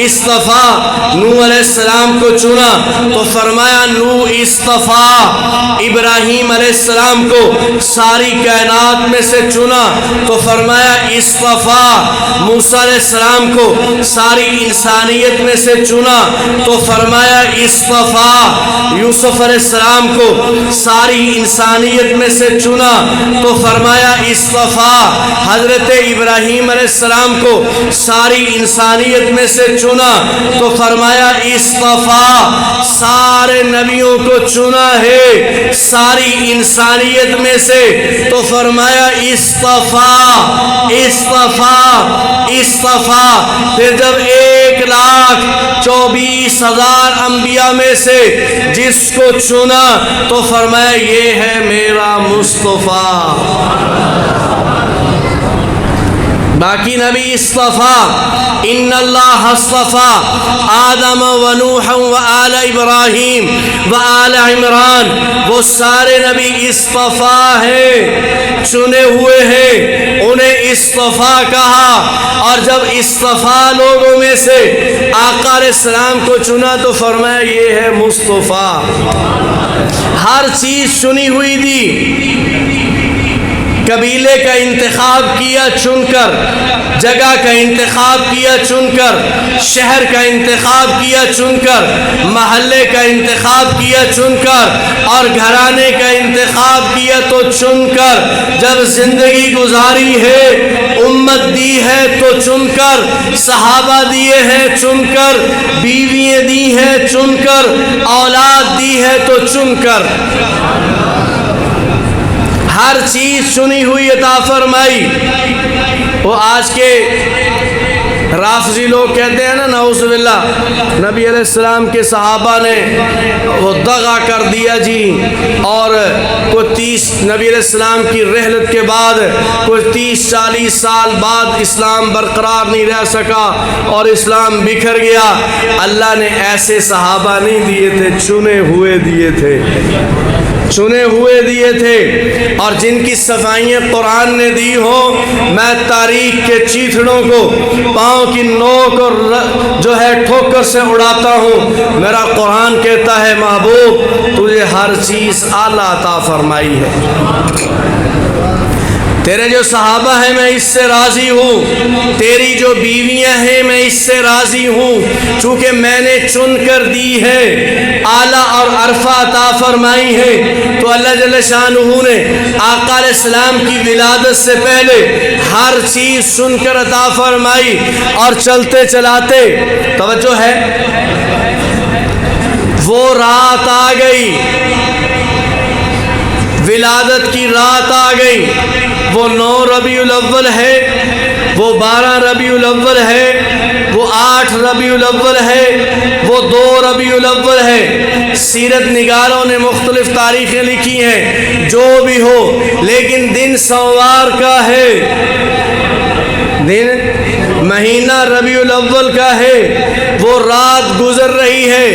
اصطفیٰ۔ نوح علیہ السلام کو چنا تو فرمایا نوح اصطفیٰ۔ ابراہیم علیہ السلام کو ساری کائنات میں سے چنا تو فرمایا اصطفیٰ۔ موسیٰ علیہ السلام کو ساری انسانیت میں سے چنا تو فرمایا اصطفیٰ۔ یوسف علیہ السلام کو ساری انسانیت میں سے چنا تو فرمایا اصطفیٰ۔ حضرت ابراہیم علیہ السلام کو ساری انسانیت میں سے چنا تو فرمایا اصطفیٰ۔ سارے نبیوں کو چنا ہے ساری انسانیت میں سے تو فرمایا اصطفیٰ، اصطفیٰ، اصطفیٰ۔ پھر جب 1,24,000 انبیاء میں سے جس کو چنا تو فرمایا یہ ہے میرا مصطفیٰ۔ باقی نبی اصطفیٰ، ان اللہ اصطفیٰ آدم و نوح و آل ابراہیم و آل عمران، وہ سارے نبی اصطفیٰ ہیں، چنے ہوئے ہیں، انہیں اصطفیٰ کہا۔ اور جب اصطفیٰ لوگوں میں سے آقا علیہ السلام کو چنا تو فرمایا یہ ہے مصطفیٰ۔ ہر چیز چنی ہوئی دی، قبیلے کا انتخاب کیا چن کر، جگہ کا انتخاب کیا چن کر، شہر کا انتخاب کیا چن کر، محلے کا انتخاب کیا چن کر، اور گھرانے کا انتخاب کیا تو چن کر۔ جب زندگی گزاری ہے، امت دی ہے تو چن کر، صحابہ دیے ہیں چن کر، بیویاں دی ہیں چن کر، اولاد دی ہے تو چن کر، ہر چیز چنی ہوئی عطا فرمائی۔ وہ آج کے رافضی لوگ کہتے ہیں نا نعوذ باللہ، نبی علیہ السلام کے صحابہ نے وہ دغا کر دیا جی، اور کوئی نبی علیہ السلام کی رحلت کے بعد کوئی 30-40 سال بعد اسلام برقرار نہیں رہ سکا اور اسلام بکھر گیا۔ اللہ نے ایسے صحابہ نہیں دیے تھے، چنے ہوئے دیے تھے، چنے ہوئے دیے تھے، اور جن کی صفائیاں قرآن نے دی ہوں، میں تاریخ کے چیتڑوں کو پاؤں کی نوک اور جو ہے ٹھوکر سے اڑاتا ہوں۔ میرا قرآن کہتا ہے محبوب تجھے ہر چیز اعلیٰ عطا فرمائی ہے، تیرے جو صحابہ ہیں میں اس سے راضی ہوں، تیری جو بیویاں ہیں میں اس سے راضی ہوں، چونکہ میں نے چن کر دی ہے، اعلیٰ اور عرفہ عطا فرمائی ہے۔ تو اللہ جل شانہ نے آقا علیہ السلام کی ولادت سے پہلے ہر چیز سن کر عطا فرمائی، اور چلتے چلاتے توجہ ہے وہ رات آ گئی، ولادت کی رات آ گئی، وہ 9 ربیع الاول ہے، وہ 12 ربیع الاول ہے، وہ 8 ربیع الاول ہے، وہ 2 ربیع الاول ہے۔ سیرت نگاروں نے مختلف تاریخیں لکھی ہیں، جو بھی ہو، لیکن دن سوار کا ہے، دن مہینہ ربیع الاول کا ہے، وہ رات گزر رہی ہے،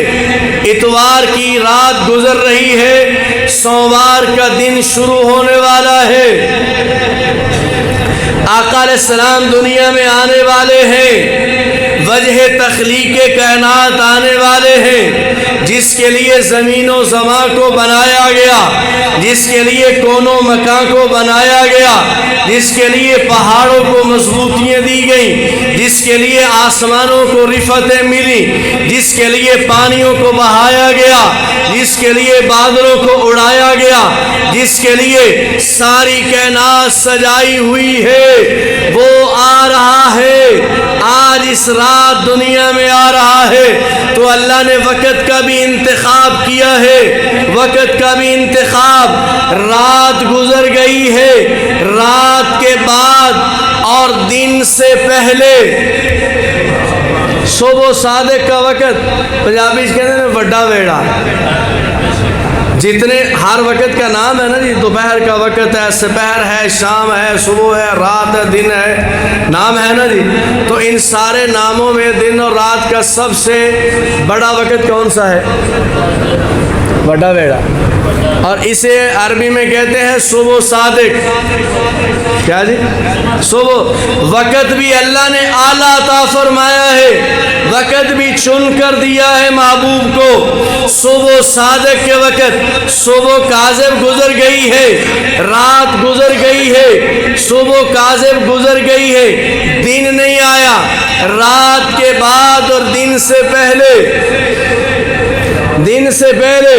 اتوار کی رات گزر رہی ہے، سوموار کا دن شروع ہونے والا ہے۔ آقا علیہ السلام دنیا میں آنے والے ہیں، وجہ تخلیق کائنات آنے والے ہیں، جس کے لیے زمین و زمان کو بنایا گیا، جس کے لیے کون و مکان کو بنایا گیا، جس کے لیے پہاڑوں کو مضبوطیاں دی گئیں، جس کے لیے آسمانوں کو رفتیں ملی، جس کے لیے پانیوں کو بہایا گیا، جس کے لیے بادلوں کو اڑایا گیا، جس کے لیے ساری کائنات سجائی ہوئی ہے، وہ آ رہا ہے، آج اس رات دنیا میں آ رہا ہے۔ تو اللہ نے وقت کا بھی انتخاب کیا ہے، وقت کا بھی انتخاب، رات گزر گئی ہے، رات کے بعد اور دن سے پہلے صبح صادق کا وقت، پنجابی کہتے ہیں وڈا ویڑا، جتنے ہر وقت کا نام ہے نا جی، دوپہر کا وقت ہے، سپہر ہے، شام ہے، صبح ہے، رات ہے، دن ہے، نام ہے نا جی۔ تو ان سارے ناموں میں دن اور رات کا سب سے بڑا وقت کون سا ہے؟ بڑا ویڑا، اور اسے عربی میں کہتے ہیں صبح صادق۔ کیا جی؟ صبح وقت بھی اللہ نے اعلیٰ عطا فرمایا ہے، وقت بھی چن کر دیا ہے محبوب کو، صبح صادق کے وقت، صبح کاذب گزر گئی ہے، رات گزر گئی ہے، صبح کاذب گزر گئی ہے، دن نہیں آیا، رات کے بعد اور دن سے پہلے، دن سے پہلے،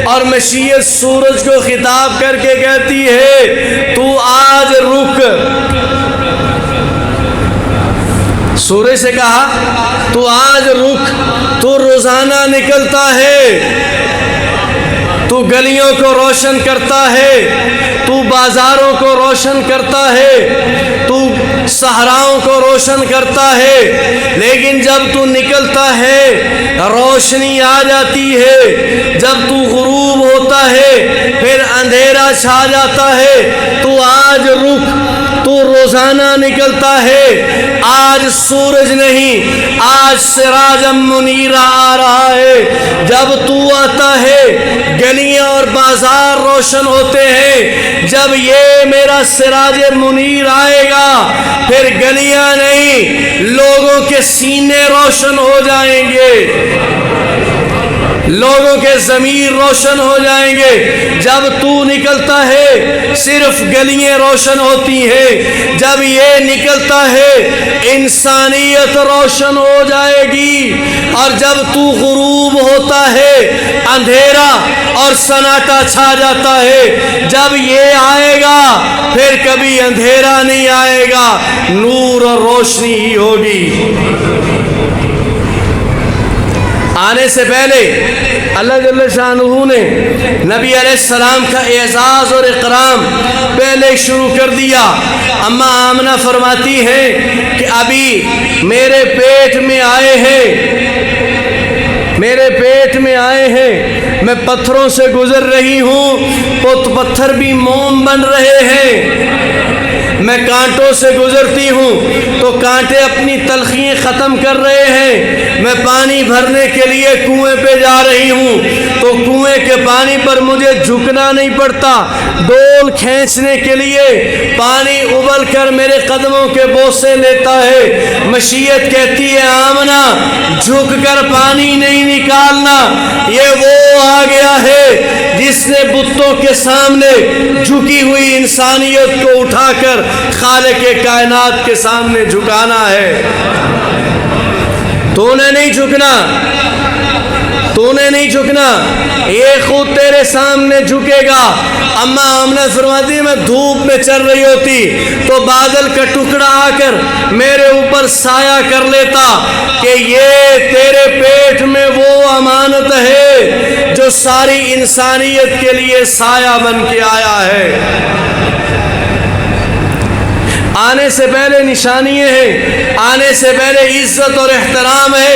اور مشیت سورج کو خطاب کر کے کہتی ہے تو آج رک، سورج سے کہا تو آج رک، تو روزانہ نکلتا ہے، تو گلیوں کو روشن کرتا ہے، تو بازاروں کو روشن کرتا ہے، تو صحراؤں کو روشن کرتا ہے، لیکن جب تو نکلتا ہے روشنی آ جاتی ہے، جب تو غروب ہوتا ہے پھر اندھیرا چھا جاتا ہے، تو آج رک، تو روزانہ نکلتا ہے، آج سورج نہیں، آج سراج منیرہ آ رہا ہے، جب تو آتا ہے گلیاں اور بازار روشن ہوتے ہیں، جب یہ میرا سراج منیر آئے گا پھر گلیاں نہیں، لوگوں کے سینے روشن ہو جائیں گے، لوگوں کے ضمیر روشن ہو جائیں گے، جب تو نکلتا ہے صرف گلیاں روشن ہوتی ہیں، جب یہ نکلتا ہے انسانیت روشن ہو جائے گی، اور جب تو غروب ہوتا ہے اندھیرا اور سناٹا چھا جاتا ہے، جب یہ آئے گا پھر کبھی اندھیرا نہیں آئے گا، نور اور روشنی ہی ہوگی۔ آنے سے پہلے اللہ جل شانہ نے نبی علیہ السلام کا اعزاز اور اکرام پہلے شروع کر دیا۔ اماں آمنہ فرماتی ہے کہ ابھی میرے پیٹ میں آئے ہیں، میرے پیٹ میں آئے ہیں، میں پتھروں سے گزر رہی ہوں، پتھر بھی موم بن رہے ہیں، میں کانٹوں سے گزرتی ہوں تو کانٹے اپنی تلخییں ختم کر رہے ہیں، میں پانی بھرنے کے لیے کنویں پہ جا رہی ہوں تو کنویں کے پانی پر مجھے جھکنا نہیں پڑتا، ڈول کھینچنے کے لیے پانی ابل کر میرے قدموں کے بوسے لیتا ہے۔ مشیت کہتی ہے آمنہ جھک کر پانی نہیں نکالنا، یہ وہ آ گیا ہے جس نے بتوں کے سامنے جھکی ہوئی انسانیت کو اٹھا کر خالق کائنات کے سامنے جھکانا ہے۔ تو نے نہیں جھکنا، تو نے نہیں جھکنا، یہ خود تیرے سامنے جھکے گا۔ اماں آمنہ فرماتی ہے میں دھوپ میں چل رہی ہوتی تو بادل کا ٹکڑا آ کر میرے اوپر سایہ کر لیتا کہ یہ تیرے پیٹ میں وہ امانت ہے جو ساری انسانیت کے لیے سایہ بن کے آیا ہے۔ آنے سے پہلے نشانیاں ہیں، آنے سے پہلے عزت اور احترام ہے۔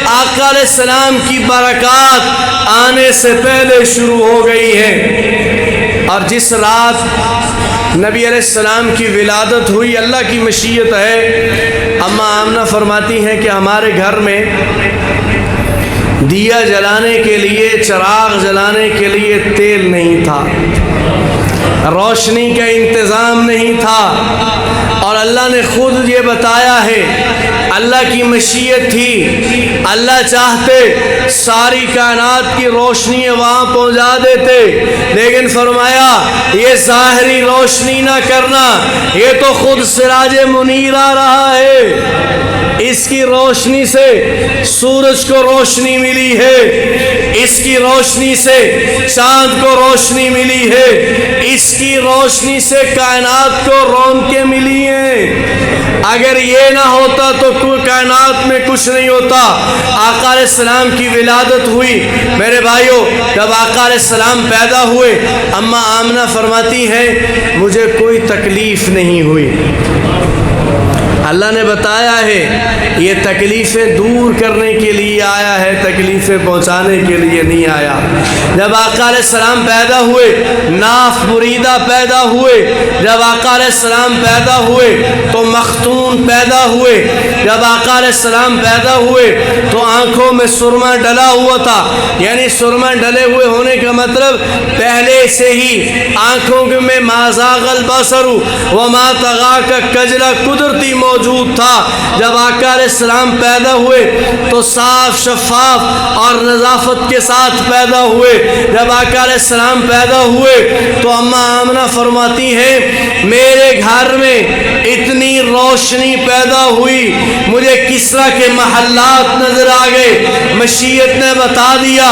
آقا علیہ السلام کی برکات آنے سے پہلے شروع ہو گئی ہے۔ اور جس رات نبی علیہ السلام کی ولادت ہوئی، اللہ کی مشیت ہے، اماں آمنہ فرماتی ہیں کہ ہمارے گھر میں دیا جلانے کے لیے، چراغ جلانے کے لیے تیل نہیں تھا، روشنی کا انتظام نہیں تھا، اور اللہ نے خود یہ بتایا ہے، اللہ کی مشیت تھی، اللہ چاہتے ساری کائنات کی روشنی وہاں پہنچا دیتے، لیکن فرمایا یہ ظاہری روشنی نہ کرنا، یہ تو خود سراج منیر آ رہا ہے، اس کی روشنی سے سورج کو روشنی ملی ہے، اس کی روشنی سے چاند کو روشنی ملی ہے، اس کی روشنی سے کائنات کو رونقیں ملی ہیں۔ اگر یہ نہ ہوتا تو کائنات میں کچھ نہیں ہوتا۔ آقا علیہ السلام کی ولادت ہوئی، میرے بھائیوں، جب آقا علیہ السلام پیدا ہوئے، اماں آمنہ فرماتی ہیں مجھے کوئی تکلیف نہیں ہوئی۔ اللہ نے بتایا ہے یہ تکلیفیں دور کرنے کے لیے آیا ہے، تکلیفیں پہنچانے کے لیے نہیں آیا۔ جب آقا علیہ السلام پیدا ہوئے، ناف بریدہ پیدا ہوئے، جب آقا علیہ السلام پیدا ہوئے تو مختون پیدا ہوئے، جب آقا علیہ السلام پیدا ہوئے تو آنکھوں میں سرما ڈلا ہوا تھا، یعنی سرما ڈلے ہوئے ہونے کا مطلب پہلے سے ہی آنکھوں میں ما زاغ البصر وما طغى کا کجرا قدرتی موجود تھا۔ جب آقا علیہ السلام پیدا ہوئے تو صاف شفاف اور نظافت کے ساتھ پیدا ہوئے۔ جب آقا علیہ السلام پیدا ہوئے تو اماں آمنہ فرماتی ہیں میرے گھر میں اتنی روشنی پیدا ہوئی، مجھے کسرا کے محلات نظر آ گئے، مشیت نے بتا دیا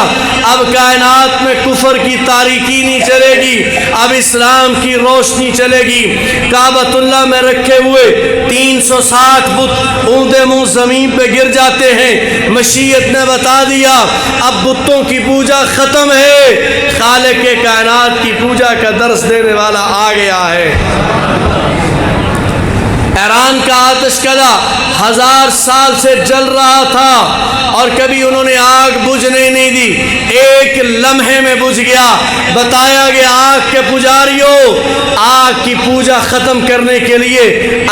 اب کائنات میں کفر کی تاریکی نہیں چلے گی، اب اسلام کی روشنی چلے گی۔ کعبۃ اللہ میں رکھے ہوئے 360 بت اوندا منہ زمین پہ گر جاتے ہیں، مشیت نے بتا دیا اب بتوں کی پوجا ختم ہے، خالق کائنات کی پوجا کا درس دینے والا آ گیا ہے۔ ایران کا آتش کدہ 1000 سال سے جل رہا تھا اور کبھی انہوں نے آگ بجھنے نہیں دی، ایک لمحے میں بجھ گیا۔ بتایا گیا آگ کے پجاریوں، آگ کی پوجا ختم کرنے کے لیے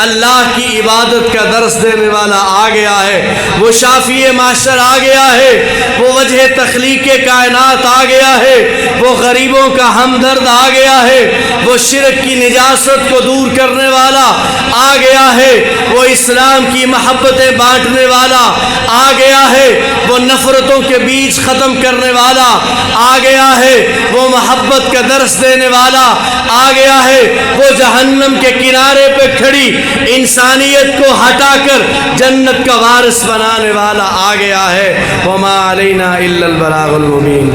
اللہ کی عبادت کا درس دینے والا آ گیا ہے، وہ شافی معاشر آ گیا ہے، وہ وجہ تخلیق کائنات آ گیا ہے، وہ غریبوں کا ہمدرد آ گیا ہے، وہ شرک کی نجاست کو دور کرنے والا آ گیا ہے، وہ اسلام کی محبتیں بانٹنے والا آ گیا ہے، وہ نفرتوں کے بیچ ختم کرنے والا آ گیا ہے، وہ محبت کا درس دینے والا آ گیا ہے، وہ جہنم کے کنارے پہ کھڑی انسانیت کو ہٹا کر جنت کا وارث بنانے والا آ گیا ہے۔ وما علینا الا البلاغ المبین۔